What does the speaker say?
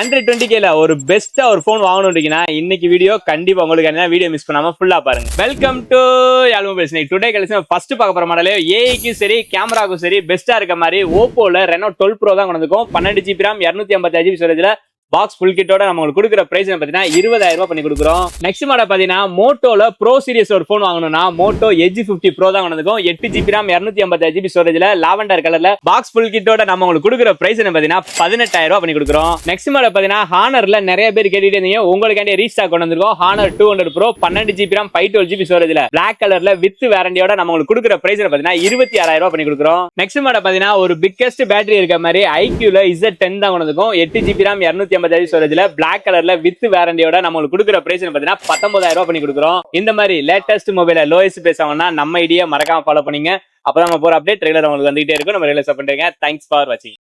120K ஒரு பெஸ்டா ஒரு போன் வாங்கணும்னா இன்னைக்கு வீடியோ கண்டிப்பா உங்களுக்கு வீடியோ மிஸ் பண்ணாம ஃபுல்லா பாருங்க. Welcome to Yazh mobiles. Today collection first பார்க்க போற மாடல் ஏஐக்கும் சரி கேமராக்கும் சரி பெஸ்டா இருக்க மாதிரி ஓப்போல ரெனோ 12 ப்ரோ தான் கொண்டு வந்திருக்கோம். 12GB RAM 256GB ஸ்டோரேஜ்ல பாக்ஸ் ஃபுல் கிட்டோட நம்ம கொடுக்குற பிரைஸ் பாத்தீங்கன்னா 20,000 ரூபாய் பண்ணி கொடுக்குறோம். நெக்ஸ்ட் மாடல் பாத்தீங்கன்னா மோட்டோல ப்ரோ சீரிஸ் ஒரு போன் வாங்கணும்னா மோட்டோ எட்ஜ் 50 ப்ரோ தான் வந்திருக்கும். 8GB RAM 256GB ஸ்டோரேஜ்ல லாவெண்டர் கலர்ல பாக்ஸ் ஃபுல் கிட்டோட நம்ம கொடுக்குற பிரைஸ் பாத்தீங்கன்னா 18,000 ரூபாய் பண்ணி கொடுக்குறோம். நெக்ஸ்ட் மாடல் பாத்தீங்கன்னா ஹானர்ல நிறைய பேர் கேட்டுட்டு இருந்தீங்க, உங்களுக்காண்டி ரீஸ்டாக் கொண்டு வந்திருக்கோம். Honor 200 Pro 12GB RAM 512GB ஸ்டோரேஜ்ல பிளாக் கலர்ல வித் வாரண்டியோட நம்ம கொடுக்குற பிரைஸ் பாத்தீங்கன்னா 26,000 ரூபாய் பண்ணி கொடுக்குறோம். நெக்ஸ்ட் மாடல் பாத்தீங்கன்னா ஒரு பிக்கெஸ்ட் பேட்டரி இருக்க மாதிரி ஐக்யூல Z10 தான் கொண்டு வந்திருக்கும். 8GB RAM 256GB ஸ்டோரேஜ்ல பிளாக் கலர்ல வித் வாரண்டியோட நம்ம கொடுக்குற பிரைஸ் பாத்தீங்கன்னா 19,000 ரூபாய் பண்ணி கொடுக்குறோம். இந்த மாதிரி லேட்டஸ்ட் மொபைல லோயஸ்ட் பிரைஸ் வாங்கினா நம்ம ஐடியா மறக்காம ஃபாலோ பண்ணீங்க. அப்பதான் நம்ம போற அப்டேட் ரெகுலரா உங்களுக்கு வந்துட்டே இருக்கும். நம்ம ரியலைஸ் பண்றீங்க. தேங்க்ஸ் ஃபார் வாட்சிங்.